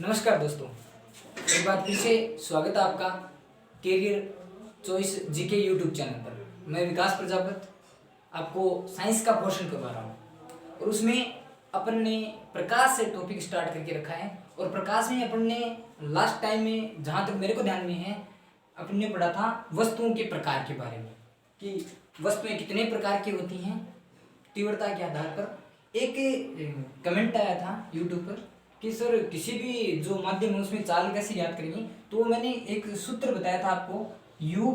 नमस्कार दोस्तों, एक बार फिर से स्वागत है आपका career choice GK YouTube channel पर। मैं विकास प्रजापत आपको साइंस का पोर्शन करवा रहा हूँ और उसमें अपन ने प्रकाश से टॉपिक स्टार्ट करके रखा है। और प्रकाश में अपन ने लास्ट टाइम में, जहाँ तक मेरे को ध्यान में है, अपन ने पढ़ा था वस्तुओं के प्रकार के बारे में कि वस्तुएं कितने प्रकार की होती हैं तीव्रता के आधार पर। एक कमेंट आया था यूट्यूब पर कि सर किसी भी जो माध्यम है उसमें चाल कैसे याद करेंगे, तो मैंने एक सूत्र बताया था आपको, U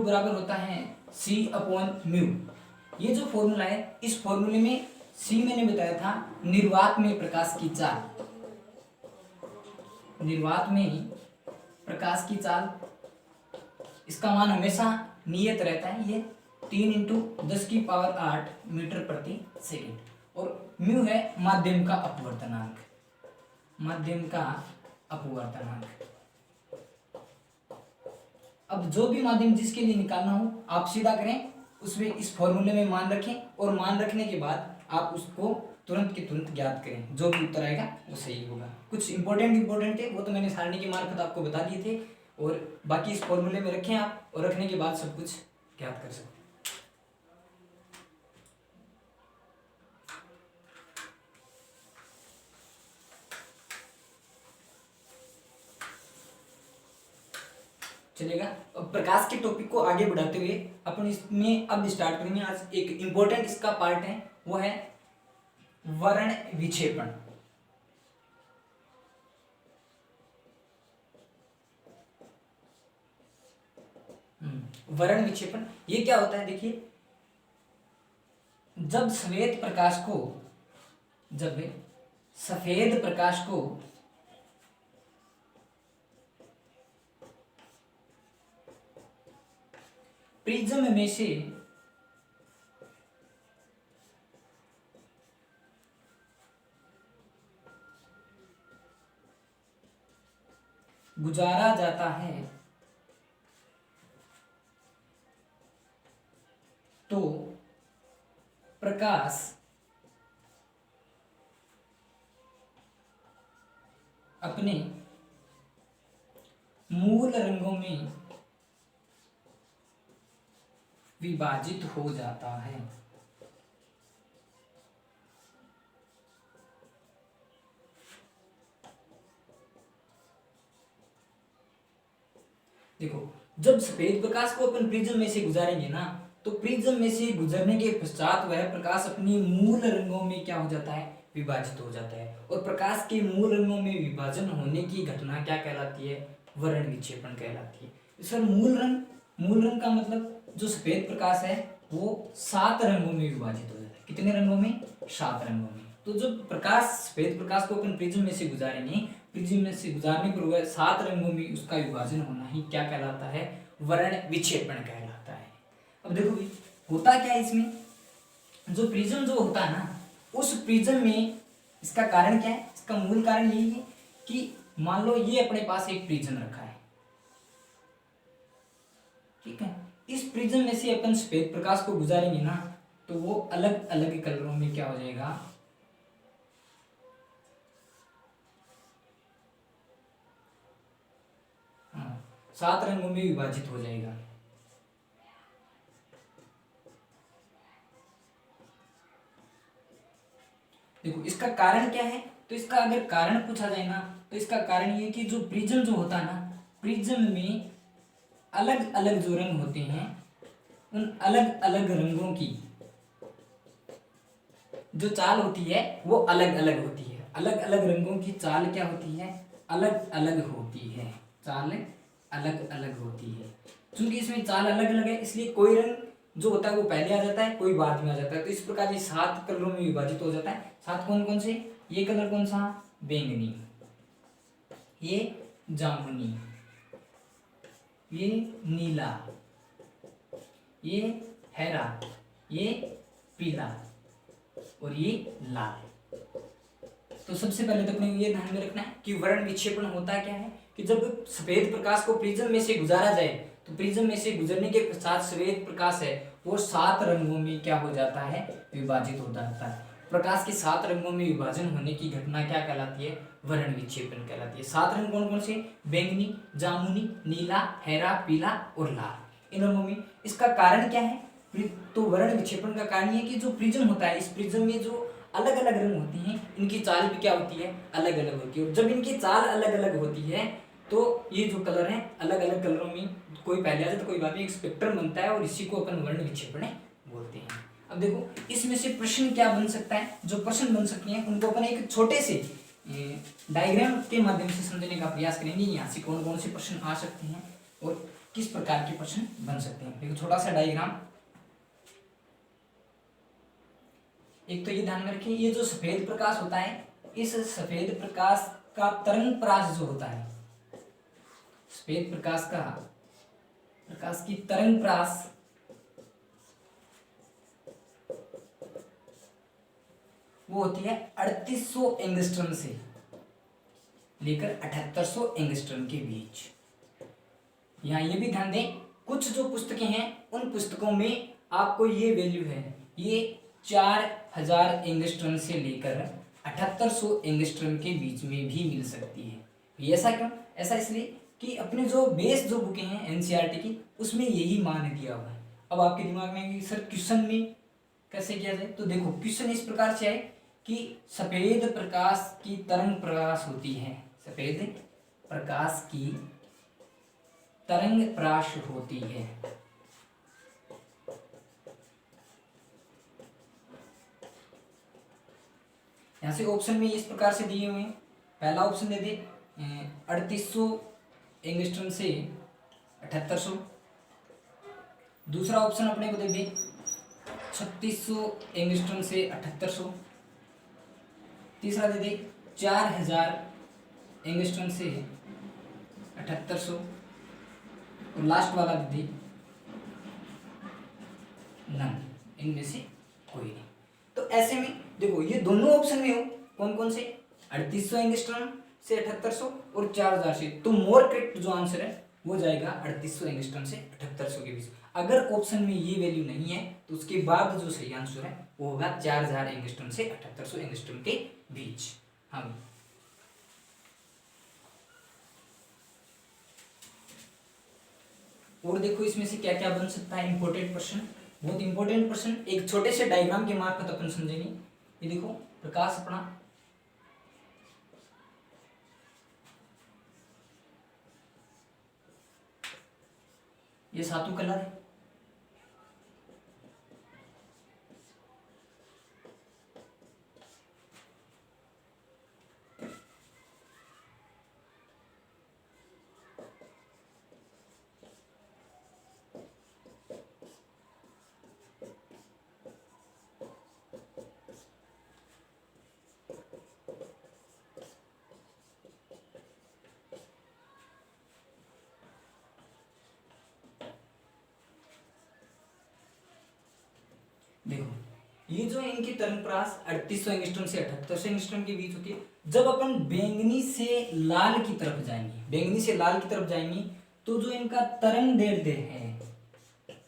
बराबर होता है C/μ। ये जो फॉर्मूला है, इस फॉर्मूले में C मैंने बताया था निर्वात में प्रकाश की चाल, निर्वात में प्रकाश की चाल, इसका मान हमेशा नियत रहता है, ये 3 × 10⁸ मीटर प्रति सेकेंड। और म्यू है माध्यम का अपवर्तनांक, माध्यम का अपवर्तनांक। अब जो भी माध्यम जिसके लिए निकालना हो आप सीधा करें, उसमें इस फॉर्मूले में मान रखें और मान रखने के बाद आप उसको तुरंत के तुरंत ज्ञात करें, जो भी उत्तर आएगा वो सही होगा। कुछ इंपॉर्टेंट थे वो तो मैंने सारणी के मार्फत आपको बता दिए थे, और बाकी इस फॉर्मूले में रखें आप, और रखने के बाद सब कुछ ज्ञात कर सकते हैं। चलेगा। अब प्रकाश के टॉपिक को आगे बढ़ाते हुए अपन इसमें अब स्टार्ट करेंगे। आज एक इंपॉर्टेंट इसका पार्ट है, वो है वर्ण विक्षेपण। वर्ण विक्षेपण ये क्या होता है, देखिए, जब सफेद प्रकाश को प्रिज्म में से गुजारा जाता है तो प्रकाश अपने मूल रंगों में विभाजित हो जाता है। देखो, जब सफेद प्रकाश को अपन प्रिज्म में से गुजारेंगे ना, तो प्रिज्म में से गुजरने के पश्चात वह प्रकाश अपनी मूल रंगों में क्या हो जाता है, विभाजित हो जाता है। और प्रकाश के मूल रंगों में विभाजन होने की घटना क्या कहलाती है, वर्ण विक्षेपण कहलाती है। सर मूल रंग का मतलब जो सफेद प्रकाश है वो 7 रंगों में विभाजित हो जाता है। कितने रंगों में? 7 रंगों में। तो जब सफेद प्रकाश को अपन प्रिज्म में से गुजारेंगे, प्रिज्म में से गुजारने पर वह 7 रंगों में उसका विभाजन होना ही क्या कहलाता है, वर्ण विक्षेपण कहलाता है। अब देखो भी होता क्या है इसमें, जो प्रिज्म जो होता है ना, उस प्रिज्म में इसका कारण क्या है, इसका मूल कारण यही है कि मान लो ये अपने पास एक प्रिज्म रखा है, ठीक है, इस प्रिज्म में से अपन सफेद प्रकाश को गुजारेंगे ना, तो वो अलग अलग कलरों में क्या हो जाएगा, हाँ, 7 रंगों में विभाजित हो जाएगा। देखो इसका कारण क्या है, तो इसका अगर कारण पूछा जाए ना, तो इसका कारण ये कि जो प्रिज्म जो होता है ना, प्रिज्म में अलग अलग जो रंग होते हैं, उन अलग अलग रंगों की जो चाल होती है वो अलग अलग होती है। अलग अलग रंगों की चाल क्या होती है, अलग अलग होती है, चाल अलग अलग होती है। क्योंकि इसमें चाल अलग अलग है, इसलिए कोई रंग जो होता है वो पहले आ जाता है, कोई बाद में आ जाता है। तो इस प्रकार ये 7 कलरों में विभाजित हो जाता है। 7 कौन कौन से? ये कलर कौन सा? बैंगनी, ये जामुनी, ये नीला, ये हरा, ये पीला और ये लाल। तो सबसे पहले तो अपने ये ध्यान में रखना है कि वर्ण विक्षेपण होता क्या है, कि जब सफेद प्रकाश को प्रिज्म में से गुजारा जाए, तो प्रिज्म में से गुजरने के पश्चात सफेद प्रकाश है वो 7 रंगों में क्या हो जाता है, विभाजित हो जाता है। प्रकाश के 7 रंगों में विभाजन होने की घटना क्या कहलाती है? वर्ण विक्षेपण कहलाती है। 7 रंग कौन कौन से? बैंगनी, जामुनी, नीला, हरा, पीला और लाल, इन रंगों में। इसका कारण क्या है? तो वर्ण विक्षेपण का कारण ये कि जो प्रिज्म होता है, इस प्रिज्म में जो अलग अलग रंग होती हैं, इनकी चाल भी क्या होती है? अलग अलग होती है। और जब इनकी चाल अलग अलग होती है तो ये जो कलर है, अलग अलग कलरों में कोई पहले आ जाए तो कोई बात नहीं, एक स्पेक्ट्रम बनता है और इसी को अपन वर्ण विक्षेपण बोलते हैं। अब देखो इसमें से प्रश्न क्या बन सकता है? जो प्रश्न बन सकते हैं उनको अपन एक छोटे से डायग्राम के माध्यम से समझने का प्रयास करेंगे। यहाँ से कौन कौन से प्रश्न आ सकते हैं और किस प्रकार के प्रश्न बन सकते हैं। देखो छोटा सा डायग्राम। एक तो ये ध्यान में रखें, ये जो सफेद प्रकाश होता है, इस सफेद प्रकाश का तरंग प्रास जो होता है, सफेद प्रकाश की तरंग प्रास वो होती है 3800 एंगस्ट्रॉम से लेकर 7800 एंगस्ट्रॉम के बीच। यहाँ ये भी ध्यान दें, कुछ जो पुस्तकें हैं उन पुस्तकों में आपको ये वैल्यू है, ये 4000 एंगस्ट्रॉम से लेकर 7800 एंगस्ट्रॉम के बीच में भी मिल सकती है। ये ऐसा क्यों? ऐसा इसलिए कि अपने जो बेस जो बुकें हैं एनसीईआरटी की, उसमें यही मान दिया हुआ है। अब आपके दिमाग में कि सर क्वेश्चन में कैसे किया जाए, तो देखो क्वेश्चन इस प्रकार से है कि सफेद प्रकाश की तरंग प्रकाश होती है, सफेद प्रकाश की तरंग प्राश होती है। यहां से ऑप्शन में इस प्रकार से दिए हुए हैं। पहला ऑप्शन दे दे 3800 एंगस्ट्रॉम से 7800। दूसरा ऑप्शन अपने को दे दे 3600 एंगस्ट्रॉम से 7800। तीसरा दे दे 4000 एंगस्ट्रॉम से 7800 और लास्ट वाला दे दे नन, इनमें से कोई नहीं। तो ऐसे में देखो ये दोनों ऑप्शन में हो कौन कौन से, 3800 एंगस्ट्रॉम से 7800 और 4000 से, तो मोर करेक्ट जो आंसर है वो जाएगा 3800 एंगस्ट्रॉम से 7800 के बीच। अगर ऑप्शन में ये वैल्यू नहीं है तो उसके बाद जो सही आंसर है वो होगा 4000 एंगस्ट्रॉम से 7800 एंगस्ट्रॉम के बीच। हाँ, और देखो इसमें से क्या क्या बन सकता है इंपॉर्टेंट प्रश्न, बहुत इंपॉर्टेंट प्रश्न एक छोटे से डायग्राम के मार्फत अपन समझेंगे। ये देखो प्रकाश अपना ये सातों कलर है, देखो ये जो इनकी तरंग प्रास 3800 एंगस्ट्रॉम से 7800 एंगस्ट्रॉम के बीच होती है। जब अपन बैंगनी से लाल की तरफ जाएंगे, बैंगनी से लाल की तरफ जाएंगे तो जो इनका तरंग दैर्ध्य है,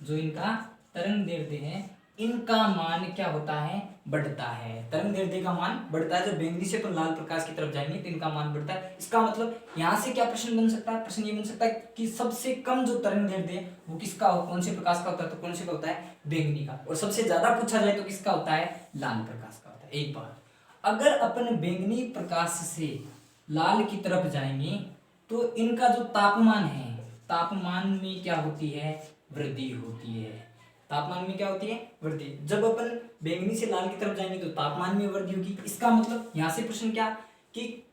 जो इनका तरंग दैर्ध्य है, इनका मान क्या होता है? बढ़ता है। तरंग दैर्ध्य का मान बढ़ता है। जब बैंगनी से अपन लाल प्रकाश की तरफ जाएंगे तो इनका मान बढ़ता है। इसका मतलब यहाँ से क्या प्रश्न बन सकता है? प्रश्न ये बन सकता है कि सबसे कम जो तरंग दैर्ध्य है वो किसका हो, कौन से प्रकाश का होता है? तो कौन से का होता है? बैंगनी का। और सबसे ज्यादा पूछा जाए तो किसका होता है? लाल प्रकाश का होता है। एक बात, अगर अपन बैंगनी प्रकाश से लाल की तरफ जाएंगे तो इनका जो तापमान है, तापमान में क्या होती है? वृद्धि होती है। तापमान में क्या होती है? वृद्धि। जब अपन बैंगनी से लाल की तरफ जाएंगे तो तापमान में वृद्धि होगी। इसका मतलब यहाँ से प्रश्न क्या कि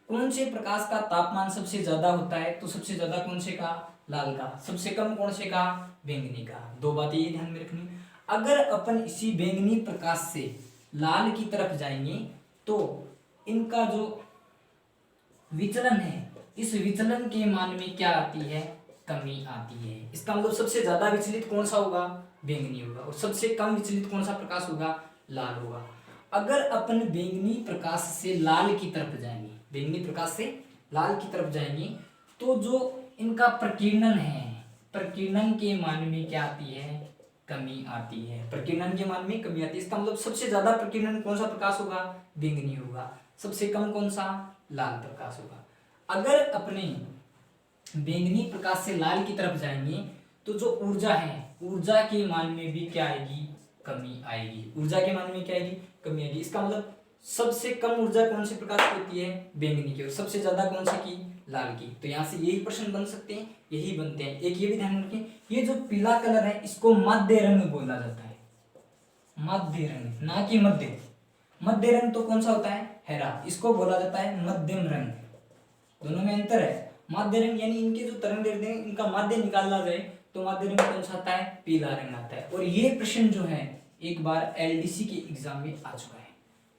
कौन से प्रकाश का तापमान सबसे ज्यादा होता है? तो सबसे ज्यादा कौन से का? लाल का। सबसे कम कौन से का? बैंगनी का। दो बातें ये ध्यान में रखनी। अगर अपन इसी बैंगनी प्रकाश से लाल की तरफ जाएंगे तो इनका जो विचलन है, इस विचलन के मान में क्या आती है? कमी आती है। इसका मतलब सबसे ज्यादा विचलित कौन सा होगा? बैंगनी होगा। और सबसे कम विचलित कौन सा प्रकाश होगा? लाल होगा। अगर अपन बैंगनी प्रकाश से लाल की तरफ जाएंगे, बैंगनी प्रकाश से लाल की तरफ जाएंगे तो जो इनका प्रकीर्णन है, प्रकीर्णन के मान में क्या आती है? कमी आती है, प्रकीर्णन के मान में कमी आती है। इसका मतलब सबसे ज्यादा प्रकीर्णन कौन सा प्रकाश होगा, बैंगनी होगा, सबसे कम कौन सा, लाल प्रकाश होगा। अगर अपने बैंगनी प्रकाश से लाल की तरफ जाएंगे तो जो ऊर्जा है, ऊर्जा के मान में भी क्या आएगी, कमी आएगी, ऊर्जा के मान में क्या आएगी, कमी आएगी। इसका मतलब सबसे कम ऊर्जा कौन से प्रकाश की होती है, बैंगनी की, और सबसे ज्यादा कौन सी की, लाल की। तो यहाँ से यही प्रश्न बन सकते हैं, यही बनते हैं। एक ये भी ध्यान रखें, ये जो पीला कलर है इसको मध्य रंग बोला जाता है, मध्य रंग, ना कि मध्य। मध्य रंग तो कौन सा होता है, हरा, इसको बोला जाता है मध्यम रंग। दोनों में अंतर है। मध्य रंग यानी इनके जो तरंग दैर्ध्य है इनका माध्य निकालना जाए तो मध्य रंग कौन सा आता है, पीला रंग आता है। और ये प्रश्न जो है एक बार एलडीसी के एग्जाम में आ चुका है,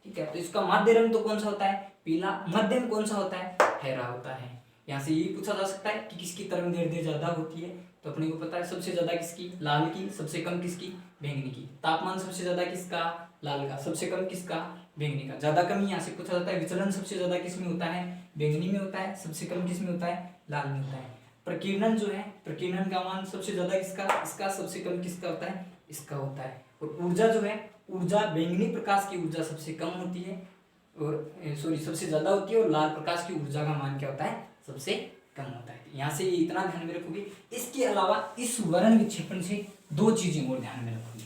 ठीक है। तो इसका माध्य रंग तो कौन सा होता है, पीला, मध्यम कौन सा होता है, हरा होता है। यहाँ से ये पूछा जा सकता है कि किसकी तरंग दैर्ध्य ज्यादा होती है, तो अपने को पता है सबसे ज्यादा किसकी, लाल की, सबसे कम किसकी, बैंगनी की। तापमान सबसे ज्यादा किसका, लाल का, सबसे कम किसका, बैंगनी का। ज्यादा कमी यहाँ से पूछा जाता है, विचलन सबसे ज्यादा किसमें होता है, बैंगनी में होता है, सबसे कम किसमें होता है, लाल में होता है। प्रकीर्णन जो है, प्रकीर्णन का मान सबसे ज्यादा किसका, इसका, सबसे कम किसका होता है, इसका होता है। और ऊर्जा जो है, ऊर्जा बैंगनी प्रकाश की ऊर्जा सबसे कम होती है, और सॉरी सबसे ज्यादा होती है, और लाल प्रकाश की ऊर्जा का मान क्या होता है, सबसे कम होता है। यहाँ से ये इतना ध्यान में रखोगे। इसके अलावा इस वर्ण विक्षेपण से दो चीजें और ध्यान में रखोगे।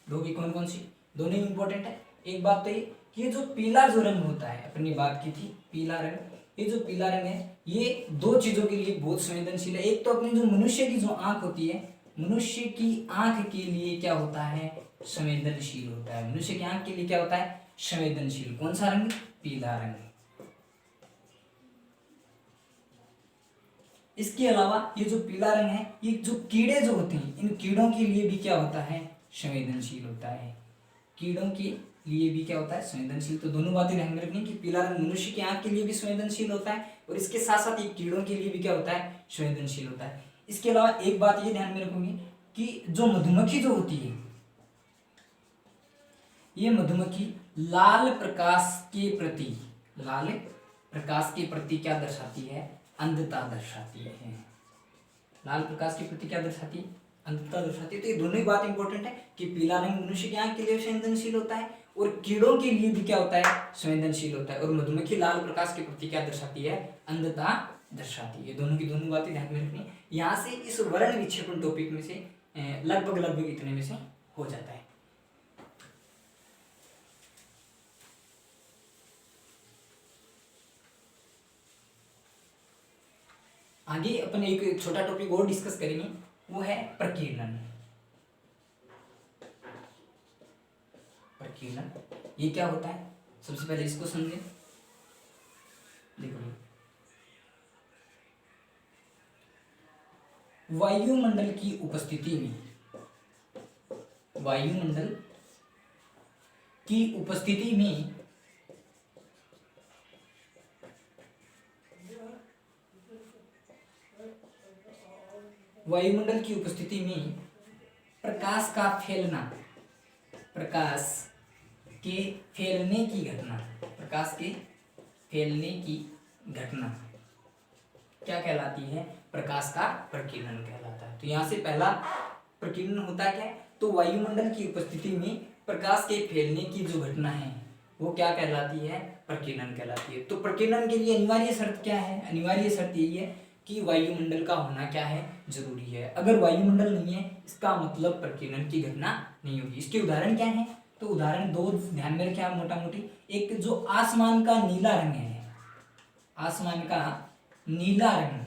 दो भी कौन कौन सी, दोनों ही इंपॉर्टेंट है। एक बात तो ये कि ये जो पीला जो रंग होता है, अपनी बात की थी पीला रंग, ये जो पीला रंग है ये दो चीजों के लिए बहुत संवेदनशील है। एक तो अपनी जो मनुष्य की जो आंख होती है, मनुष्य की आंख के लिए क्या होता है, संवेदनशील होता है। मनुष्य की आंख के लिए क्या होता है, संवेदनशील। कौन सा रंग, पीला रंग। इसके अलावा ये जो पीला रंग है ये जो कीड़े जो होते हैं, इन कीड़ों के लिए भी क्या होता है, संवेदनशील होता है। कीड़ों के लिए भी क्या होता है, संवेदनशील। तो दोनों बातें ध्यान में रखनी कि पीला रंग मनुष्य की आंख के लिए भी संवेदनशील होता है, और इसके साथ साथ ये कीड़ों के लिए भी क्या होता है, संवेदनशील होता है। इसके अलावा एक बात ये ध्यान में रखोगे कि जो मधुमक्खी जो होती है, ये मधुमक्खी लाल प्रकाश के प्रति, लाल प्रकाश के प्रति क्या दर्शाती है, अंधता दर्शाती है। लाल प्रकाश के प्रति क्या दर्शाती है, अंधता दर्शाती है। तो ये दोनों ही बात इंपॉर्टेंट है कि पीला रंग मनुष्य की आंख के लिए संवेदनशील होता है, और कीड़ों के लिए भी क्या होता है, संवेदनशील होता है। और मधुमक्खी लाल प्रकाश के प्रति क्या दर्शाती है, अंधता दर्शाती है। दोनों की दोनों बातें ध्यान में रखनी। यहाँ से इस वर्ण विक्षेपण टॉपिक में से लगभग इतने में से हो जाता है। आगे अपन एक छोटा टॉपिक और डिस्कस करेंगे, वो है प्रकीर्णन। प्रकीर्णन ये क्या होता है, सबसे पहले इसको समझें। देखो, वायुमंडल की उपस्थिति में, वायुमंडल की उपस्थिति में वायुमंडल की उपस्थिति में प्रकाश का फैलना, प्रकाश के फैलने की घटना, प्रकाश के फैलने की घटना क्या कहलाती है, प्रकाश का प्रकीर्णन कहलाता है। तो यहाँ से पहला प्रकीर्णन होता क्या है, तो वायुमंडल की उपस्थिति में प्रकाश के फैलने की जो घटना है वो क्या कहलाती है, प्रकीर्णन कहलाती है। तो प्रकीर्णन के लिए अनिवार्य शर्त क्या है, अनिवार्य शर्त यही है कि वायुमंडल का होना क्या है, जरूरी है। अगर वायुमंडल नहीं है इसका मतलब प्रकीर्णन की घटना नहीं होगी। इसके उदाहरण क्या है, तो उदाहरण दो ध्यान में रखें आप मोटा मोटी। एक जो आसमान का नीला रंग है, आसमान का नीला रंग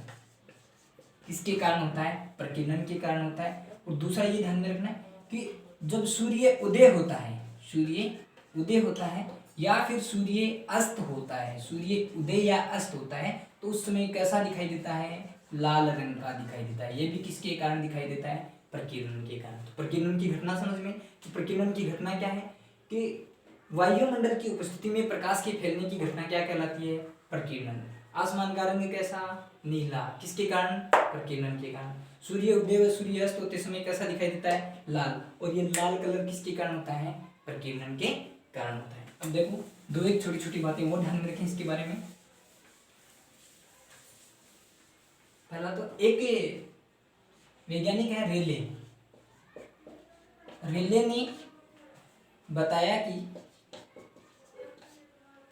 किसके कारण होता है, प्रकीर्णन के कारण होता है। और दूसरा ये ध्यान में रखना है कि जब सूर्य उदय होता है, सूर्य उदय होता है या फिर सूर्य अस्त होता है, सूर्य उदय या अस्त होता है, तो उस समय कैसा दिखाई देता है, लाल रंग का दिखाई देता है। ये भी किसके कारण दिखाई देता है, प्रकीर्णन के कारण। तो प्रकीर्णन की घटना समझ में, तो प्रकीर्णन की घटना क्या है कि वायुमंडल की उपस्थिति में प्रकाश के फैलने की घटना क्या कहलाती है, प्रकीर्णन। आसमान का रंग कैसा, नीला, किसके कारण, प्रकीर्णन के कारण। सूर्य उदय व सूर्य अस्त होते समय कैसा दिखाई देता है, लाल, और ये लाल कलर किसके कारण होता है, प्रकीर्णन के कारण होता है। अब देखो दो एक छोटी छोटी बातें वो ध्यान में रखें इसके बारे में। पहला तो एक वैज्ञानिक है रेले। रेले ने बताया कि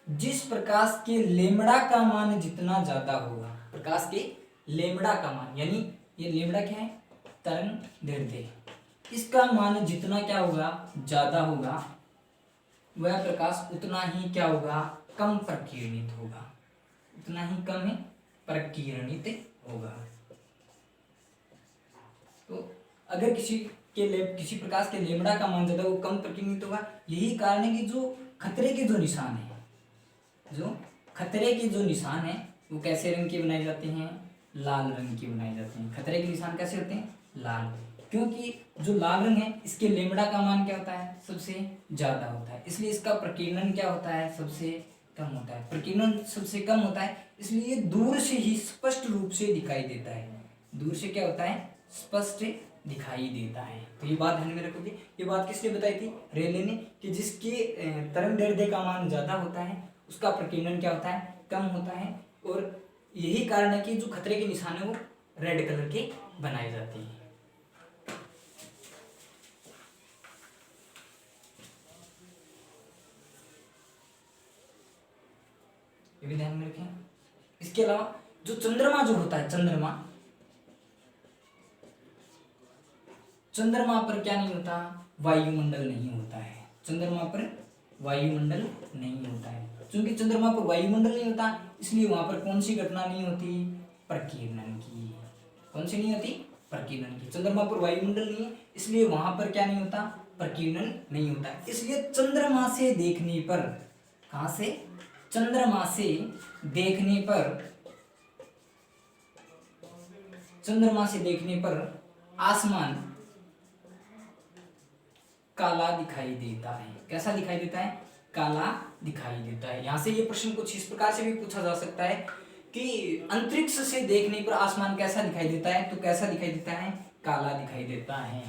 जिस प्रकाश के लेमड़ा का मान जितना ज्यादा होगा, प्रकाश के लेमड़ा का मान, यानी ये लेमड़ा क्या है, तरंग दैर्ध्य, इसका मान जितना क्या होगा, ज्यादा होगा, वह प्रकाश उतना ही क्या होगा, कम प्रकीर्णित होगा, उतना ही कम प्रकीर्णित होगा। तो अगर किसी प्रकाश के लेमड़ा का मान ज्यादा, वो कम प्रकीर्णित होगा। यही कारण है कि जो खतरे के जो निशान है, जो खतरे के जो निशान है वो कैसे रंग के बनाए जाते हैं, लाल रंग के बनाए जाते हैं। खतरे के निशान कैसे होते हैं, लाल, क्योंकि जो लाल रंग है इसके लेमड़ा का मान क्या होता है, सबसे ज्यादा होता है, इसलिए इसका प्रकीर्णन क्या होता है, सबसे कम होता है। प्रकीर्णन सबसे कम होता है, इसलिए दूर से ही स्पष्ट रूप से दिखाई देता है। दूर से क्या होता है, स्पष्ट दिखाई देता है। तो ये बात ध्यान में रखोगे। ये बात किसने बताई थी, रेले ने, कि जिसके तरंग दैर्ध्य का मान ज्यादा होता है उसका प्रकीर्णन क्या होता है, कम होता है। और यही कारण है कि जो खतरे के निशान है वो रेड कलर के बनाए जाते हैं। ये भी ध्यान में रखें। इसके अलावा जो चंद्रमा जो होता है, चंद्रमा पर क्या नहीं होता, वायुमंडल नहीं होता है। चंद्रमा पर वायुमंडल नहीं होता है। क्योंकि चंद्रमा पर वायुमंडल नहीं होता, इसलिए वहां पर कौन सी घटना नहीं होती, प्रकीर्णन की। कौन सी नहीं होती, प्रकीर्णन की। चंद्रमा पर वायुमंडल नहीं है, इसलिए वहां पर क्या नहीं होता, प्रकीर्णन नहीं होता। इसलिए चंद्रमा से देखने पर, कहां से, चंद्रमा से देखने पर, चंद्रमा से देखने पर आसमान काला दिखाई देता है। कैसा दिखाई देता है, काला दिखाई देता है। यहां से ये प्रश्न कुछ इस प्रकार से भी पूछा जा सकता है कि अंतरिक्ष से देखने पर आसमान कैसा दिखाई देता है, तो कैसा दिखाई देता है, काला दिखाई देता है।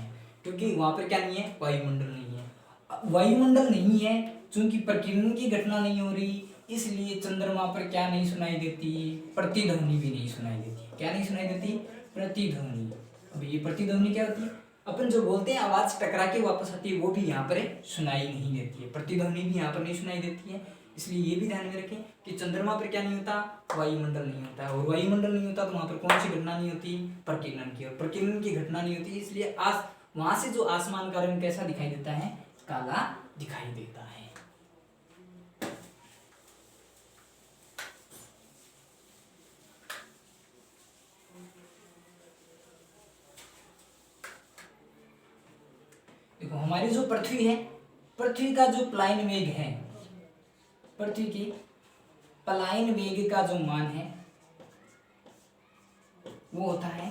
क्योंकि वहां पर क्या नहीं है, वायुमंडल नहीं है। वायुमंडल नहीं है, चूंकि प्रकीर्णन की घटना नहीं हो रही, इसलिए चंद्रमा पर क्या नहीं सुनाई देती, प्रतिध्वनि भी नहीं सुनाई देती। क्या नहीं सुनाई देती, प्रतिध्वनि। अब ये प्रतिध्वनि क्या होती है, अपन जो बोलते हैं आवाज टकरा के वापस आती है, वो भी यहाँ पर सुनाई नहीं देती है। प्रतिध्वनि भी यहाँ पर नहीं सुनाई देती है। इसलिए ये भी ध्यान में रखें कि चंद्रमा पर क्या नहीं होता, वायुमंडल नहीं होता है। और वायुमंडल नहीं होता तो वहां पर कौन सी घटना नहीं होती, प्रकीर्णन की। और प्रकीर्णन की घटना नहीं होती, इसलिए वहां से जो आसमान का रंग कैसा दिखाई देता है, काला दिखाई देता है। देखो हमारी जो पृथ्वी है, पृथ्वी का जो पलायन वेग है, पृथ्वी की पलायन वेग का जो मान है वो होता है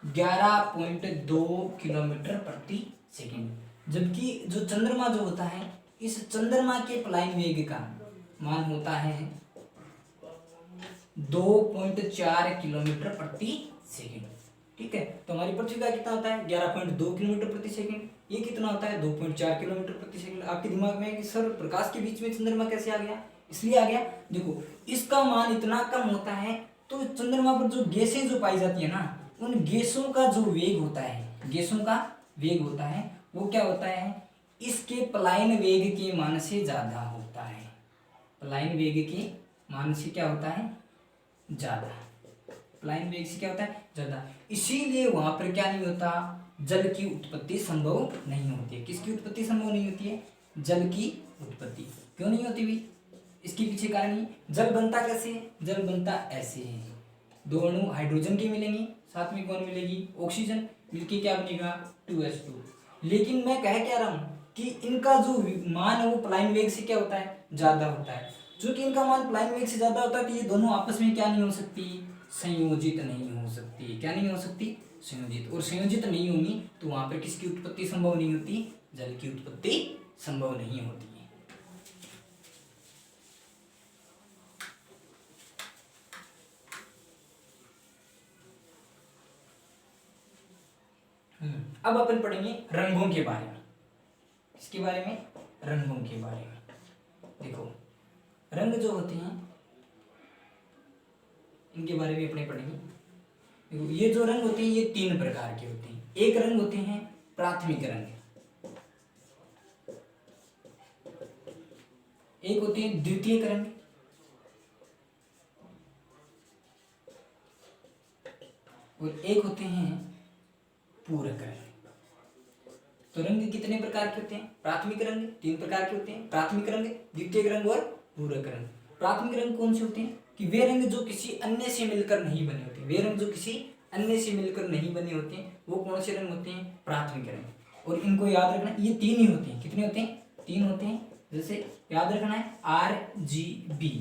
11.2 किलोमीटर प्रति सेकंड। जबकि जो चंद्रमा जो होता है, इस चंद्रमा के पलायन वेग का मान होता है 2.4 किलोमीटर प्रति सेकंड। ठीक है, तो हमारी पृथ्वी का कितना होता है, 11.2 किलोमीटर प्रति सेकंड। ये कितना होता है, 2.4 किलोमीटर प्रति सेकंड। आपके दिमाग में है कि सर प्रकाश के बीच में चंद्रमा कैसे आ गया, इसलिए आ गया। देखो इसका मान इतना कम होता है, तो चंद्रमा पर जो गैसें जो पाई जाती है ना, उन गैसों का जो वेग होता है, गैसों का वेग होता है, वो क्या होता है, इसके पलायन वेग के मान से ज्यादा होता है। पलायन वेग के मान से क्या होता है, ज्यादा। पलायन वेग से क्या होता है, ज्यादा। इसीलिए वहां पर क्या नहीं होता, जल की उत्पत्ति संभव नहीं होती है। किसकी उत्पत्ति संभव नहीं होती है, जल की उत्पत्ति। क्यों नहीं होती भी, इसके पीछे कारण ही, जल बनता कैसे है, जल बनता ऐसे है, दो अणु हाइड्रोजन के मिलेंगे, साथ में कौन मिलेगी, ऑक्सीजन, मिलके क्या बनेगा, 2H2। लेकिन मैं कह क्या रहा हूं कि इनका जो मान है वो पलायन वेग से क्या होता है, ज्यादा होता है। चूंकि इनका मान पलायन वेग से ज्यादा होता है, तो ये दोनों आपस में क्या नहीं हो सकती, संयोजित नहीं हो सकती। क्या नहीं हो सकती, संयोजित। और संयोजित नहीं होंगी तो वहां पर किसकी उत्पत्ति संभव नहीं होती, जल की उत्पत्ति संभव नहीं होती है। अब अपन पढ़ेंगे रंगों के बारे में। इसके बारे में, रंगों के बारे में। देखो रंग जो होते हैं इनके बारे में अपने पढ़ेंगे। देखो ये जो रंग होते हैं ये तीन प्रकार के होते हैं। एक रंग होते हैं प्राथमिक रंग, एक होते हैं द्वितीयक रंग, और एक होते हैं पूरक रंग। तो रंग कितने प्रकार के होते हैं? प्राथमिक रंग तीन प्रकार के होते हैं, प्राथमिक रंग, द्वितीयक रंग और पूरक रंग। प्राथमिक रंग कौन से होते हैं? कि वे रंग जो किसी अन्य से मिलकर नहीं बने होते, वे रंग जो किसी अन्य से मिलकर नहीं बने होते हैं, वो कौन से रंग होते हैं? प्राथमिक रंग। और इनको याद रखना, ये तीन ही होते हैं। कितने होते हैं? तीन होते हैं। जैसे याद रखना है RGB,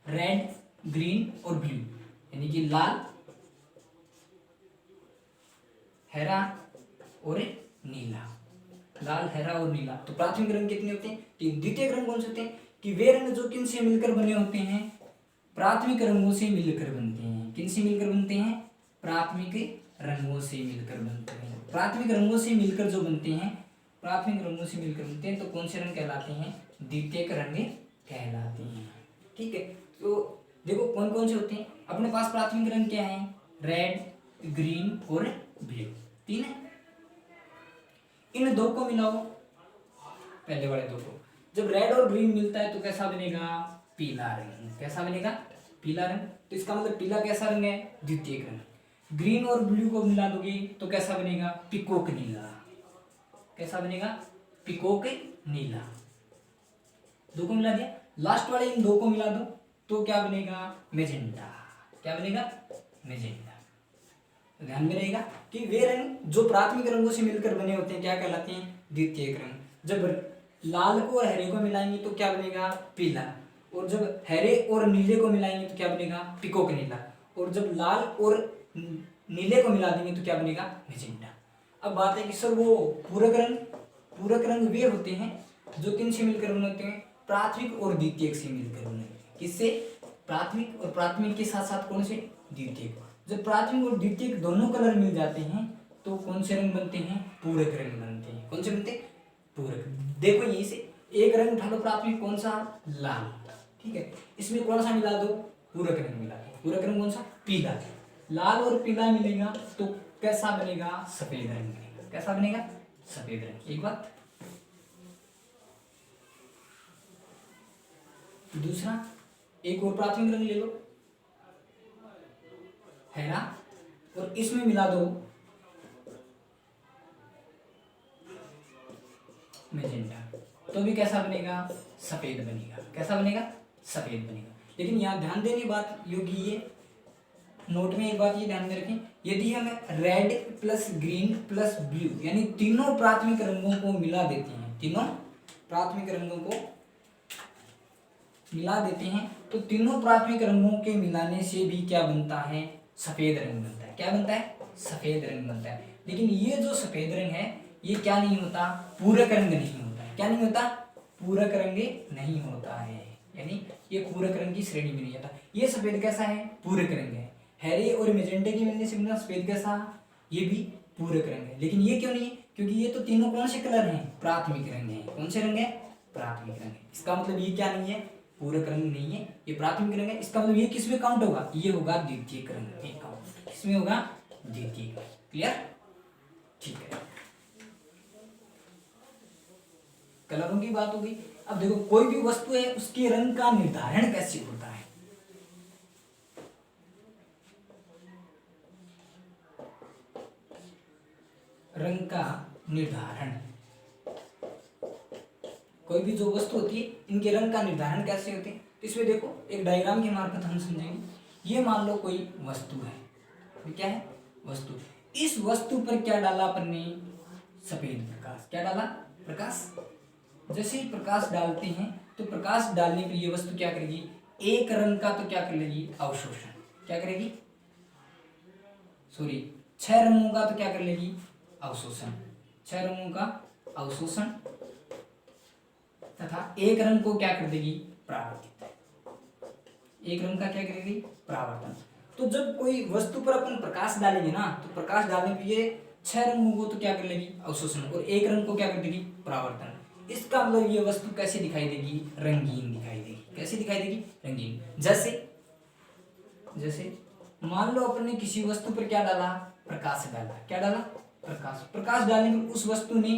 रेड, ग्रीन और ब्लू, यानी कि लाल, हरा और नीला, लाल, हरा और नीला। तो प्राथमिक रंग कितने होते हैं? तीन। द्वितीयक रंग कौन से होते हैं? कि वे रंग जो किन से मिलकर बने होते हैं? प्राथमिक रंगों से मिलकर बनते हैं। किन से मिलकर बनते हैं? प्राथमिक रंगों से मिलकर बनते हैं। प्राथमिक रंगों से मिलकर जो बनते हैं, प्राथमिक रंगों से मिलकर बनते हैं, तो कौन से रंग कहलाते हैं? द्वितीयक रंग कहलाते हैं। ठीक है, तो देखो कौन कौन से होते हैं अपने पास। प्राथमिक रंग क्या है? रेड, ग्रीन और ब्लू, तीन है। इन दो को मिलाओ, पहले वाले दो को। जब रेड और ग्रीन मिलता है तो कैसा बनेगा? पीला रंग। कैसा बनेगा? पीला रंग। तो इसका मतलब पीला कैसा रंग है? द्वितीयक रंग। ग्रीन और ब्लू को मिला दोगे तो कैसा बनेगा? पिकॉक नीला। कैसा बनेगा? पिकॉक नीला। दो को मिला दिया। लास्ट वाले इन दो को मिला दो तो क्या बनेगा? मेजेंटा। क्या बनेगा? मेजेंटा। तो ध्यान में रहेगा कि वे रंग जो प्राथमिक रंगों से मिलकर बने होते हैं क्या कहलाते हैं? द्वितीयक रंग। जब लाल को और हरे को मिलाएंगे तो क्या बनेगा? पीला। और जब हरे और नीले को मिलाएंगे तो क्या बनेगा? पिकॉक नीला। और जब लाल और नीले को मिला देंगे तो क्या बनेगा? मेजेंटा। अब बात है कि सर वो पूरक रंग, पूरक रंग वे होते हैं जो किन से मिलकर बने होते हैं? प्राथमिक और द्वितीयक से मिलकर बने। किससे? प्राथमिक, और प्राथमिक के साथ साथ कौन से? द्वितीयक। जब प्राथमिक और द्वितीयक दोनों कलर मिल जाते हैं तो कौन से रंग बनते हैं? पूरक रंग बनते हैं। कौन से बनते हैं? पूरक। देखो यहीं से एक रंग उठा लो प्राथमिक, कौन सा? लाल। ठीक है, इसमें कौन सा मिला दो? पूरक रंग मिला दो। पूरक रंग कौन सा? पीला। लाल और पीला मिलेगा तो कैसा बनेगा? सफेद रंग बनेगा। कैसा बनेगा? सफेद रंग। एक बात। दूसरा, एक और प्राथमिक रंग ले लो, हरा, और इसमें मिला दो मैजेंटा, तो भी कैसा बनेगा? सफेद बनेगा। कैसा बनेगा? सफेद बनेगा। लेकिन यहाँ ध्यान देने बात योगी ये नोट में एक बात ये ध्यान में रखें, यदि हम red plus green plus blue यानी तीनों प्राथमिक रंगों को मिला देते हैं, तीनों प्राथमिक रंगों को मिला देते हैं तो तीनों प्राथमिक रंगों के मिलाने से भी क्या बनता है? सफेद रंग बनता है। क्या बनता है? सफेद रंग बनता है। लेकिन ये जो सफेद रंग है ये क्या नहीं होता? पूरक रंग नहीं होता है। क्या नहीं होता? पूरक रंग नहीं होता है, यानी ये पूरक रंग की श्रेणी में नहीं आता। ये सफेद कैसा है? पूरक रंग है। हरे और मेजेंटे की मिलने से बना सफेद कैसा? ये भी पूरक रंग है। लेकिन ये क्यों नहीं है? क्योंकि ये तो तीनों कौन से कलर हैं? प्राथमिक रंग है। कौन से रंग है? प्राथमिक रंग है। इसका मतलब ये क्या नहीं है? पूरक रंग नहीं है, ये प्राथमिक रंग है। इसका मतलब ये किसमें काउंट होगा? ये होगा द्वितीयक रंग। एक काउंट किसमें होगा? द्वितीयक। क्लियर? ठीक है, कलरों की बात हो गई। अब देखो कोई भी वस्तु है उसके रंग का निर्धारण कैसे होता है? रंग का निर्धारण, कोई भी जो वस्तु होती है इनके रंग का निर्धारण कैसे होते हैं? तो इसमें देखो एक डायग्राम के मार्फत हम समझेंगे। ये मान लो कोई वस्तु है, ये क्या है? वस्तु। इस वस्तु पर क्या डाला अपन ने? सफेद प्रकाश। क्या डाला? प्रकाश। जैसे ही प्रकाश डालते हैं तो प्रकाश डालने पर ये वस्तु क्या करेगी? एक रंग का तो क्या कर लेगी? अवशोषण। क्या करेगी? सॉरी, 6 रंगों का तो क्या कर लेगी? अवशोषण। 6 रंगों का अवशोषण तथा एक रंग को क्या कर देगी? परावर्तित। एक रंग का क्या करेगी? परावर्तन। तो जब कोई वस्तु पर अपन प्रकाश डालेंगे ना तो प्रकाश डालने पर ये 6 रंगों को तो क्या कर लेगी? अवशोषण, और एक रंग को क्या कर देगी? परावर्तन। इसका मतलब ये वस्तु कैसे दिखाई देगी? रंगीन दिखाई देगी। कैसी दिखाई देगी? रंगीन। जैसे मान लो अपने किसी वस्तु पर क्या डाला? प्रकाश डाला। क्या डाला? प्रकाश डालने पर उस वस्तु ने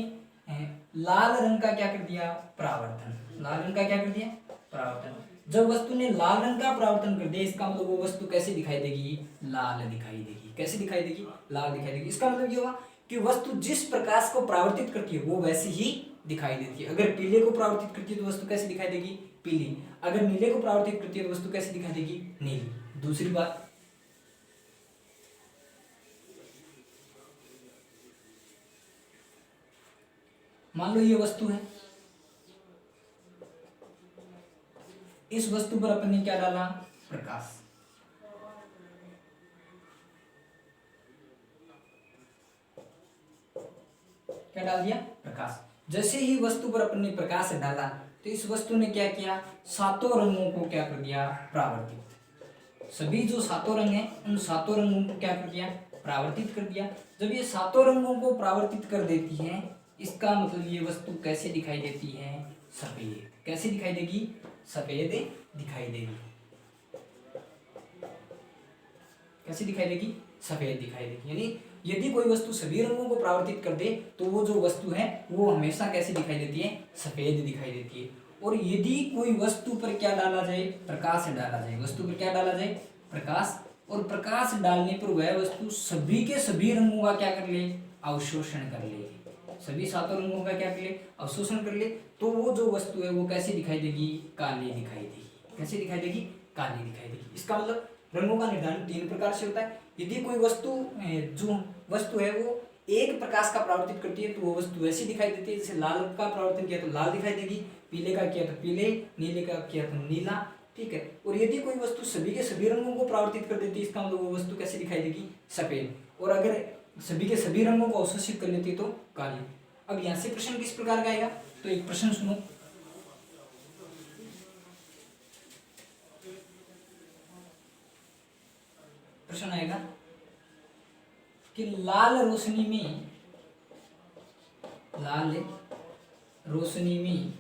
लाल रंग का क्या कर दिया? परावर्तन। लाल रंग का क्या कर दिया? परावर्तन। जब वस्तु ने लाल रंग का परावर्तन कर दिया, इसका मतलब वो वस्तु कैसी दिखाई देगी? लाल दिखाई देगी। कैसी दिखाई देगी? लाल दिखाई देगी। इसका मतलब ये हुआ कि वस्तु जिस प्रकाश को परावर्तित करती है वो वैसी ही दिखाई देती है। अगर पीले को परावर्तित करती है तो वस्तु कैसी दिखाई देगी? पीली। अगर नीले को परावर्तित करती है तो वस्तु कैसी दिखाई देगी? नीली। दूसरी बात, मान लो ये वस्तु है, इस वस्तु पर अपन ने क्या डाला? प्रकाश। क्या डाल दिया? प्रकाश। जैसे ही वस्तु पर अपन ने प्रकाश डाला तो इस वस्तु ने क्या किया? सातों रंगों को क्या कर दिया? परावर्तित। सभी जो सातों रंग हैं उन सातों रंगों को क्या कर दिया? परावर्तित कर दिया। जब ये सातों रंगों को परावर्तित कर देती है, इसका मतलब ये वस्तु कैसे दिखाई देती है? सफेद। कैसे दिखाई देगी? सफेद दिखाई देगी। कैसी दिखाई देगी? सफेद दिखाई देगी। यानी यदि कोई वस्तु सभी रंगों को परावर्तित कर दे तो वो जो वस्तु है वो हमेशा कैसी दिखाई देती है? सफेद दिखाई देती है। और यदि कोई वस्तु पर क्या डाला जाए? प्रकाश डाला जाए। वस्तु पर क्या डाला जाए? प्रकाश। और प्रकाश डालने पर वह वस्तु सभी के सभी रंगों का क्या कर ले? अवशोषण कर ले। सभी सातों रंगों का क्या कर ले? अवशोषण कर ले। तो वो जो वस्तु है वो कैसी दिखाई देगी? काली दिखाई देगी। कैसी दिखाई देगी? काली दिखाई देगी। इसका मतलब रंगों का निर्धारण तीन प्रकार से होता है। यदि कोई वस्तु जो वस्तु है वो एक प्रकाश का परावर्तित करती है तो वो वस्तु वैसी दिखाई देती है। जैसे लाल का परावर्तन किया तो लाल दिखाई देगी, पीले का किया तो पीले, नीले का किया तो नीला। ठीक है। और यदि कोई वस्तु सभी के सभी रंगों को परावर्तित कर देती है, इसका मतलब वो वस्तु कैसी दिखाई देगी? सफेद। और अगर सभी के सभी रंगों को अवशोषित कर लेती है तो काली। अब यहाँ से प्रश्न किस प्रकार का आएगा? तो एक प्रश्न सुनो। प्रश्न आएगा कि लाल रोशनी में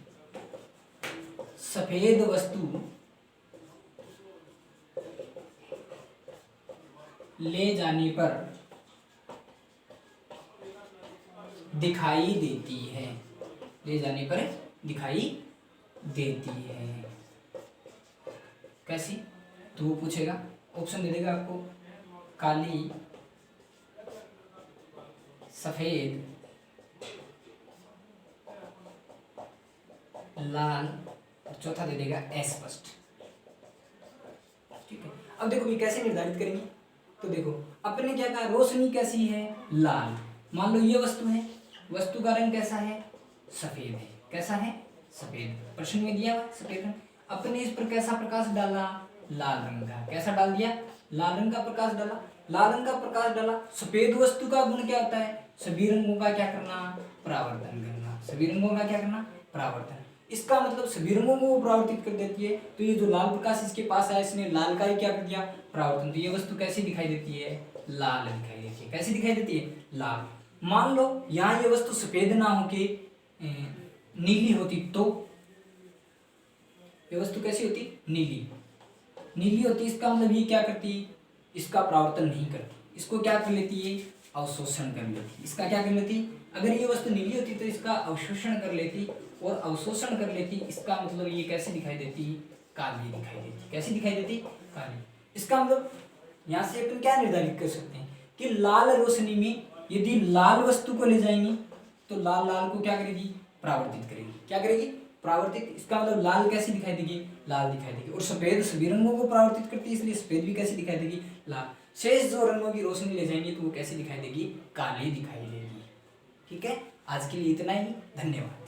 सफेद वस्तु ले जाने पर दिखाई देती है। ले जाने पर दिखाई देती है। कैसी? तो वो पूछेगा, ऑप्शन दे देगा आपको, काली, सफेद, लाल, और चौथा दे देगा अस्पष्ट। ठीक है। अब देखो ये कैसे निर्धारित करेंगे? तो देखो अपने क्या कहा? रोशनी कैसी है? लाल। मान लो ये वस्तु है, वस्तु का रंग कैसा है? सफेद है। कैसा है? सफेद। प्रश्न में दिया हुआ सफेद रंग। अपने इस पर कैसा प्रकाश डाला? लाल रंग का। कैसा डाल दिया? लाल रंग का प्रकाश डाला। लाल रंग का प्रकाश डाला। सफेद वस्तु का गुण क्या होता है? सभी रंगों का क्या करना? परावर्तन करना। सभी रंगों का क्या करना? परावर्तन। इसका मतलब सभी रंगों को परावर्तित कर देती है। तो ये जो लाल प्रकाश इसके पास आया, इसने लाल का ही क्या कर दिया? परावर्तन। तो ये वस्तु कैसी दिखाई देती है? लाल दिखाई देती है। कैसी दिखाई देती है? लाल। मान लो यहाँ ये वस्तु सफेद ना होके नीली होती तो ये वस्तु कैसी होती? नीली। नीली होती, इसका मतलब ये क्या करती? इसका परावर्तन नहीं करती। इसको क्या कर लेती है? अवशोषण कर लेती। इसका क्या कर लेती? अगर ये वस्तु नीली होती तो इसका अवशोषण कर लेती, और अवशोषण कर लेती, इसका मतलब ये कैसी दिखाई देती? काली दिखाई देती। कैसी दिखाई देती? काली। इसका मतलब यहाँ से अपन क्या निर्धारित कर सकते हैं कि लाल रोशनी में यदि लाल वस्तु को ले जाएंगे तो लाल लाल को क्या करेगी? परावर्तित करेगी। क्या करेगी? परावर्तित। इसका मतलब लाल कैसी दिखाई देगी? लाल दिखाई देगी। और सफेद सभी रंगों को परावर्तित करती है, इसलिए सफेद भी कैसी दिखाई देगी? लाल। शेष जो रंगों की रोशनी ले जाएंगे तो वो कैसी दिखाई देगी? काली दिखाई देगी। ठीक है। आज के लिए इतना ही। धन्यवाद।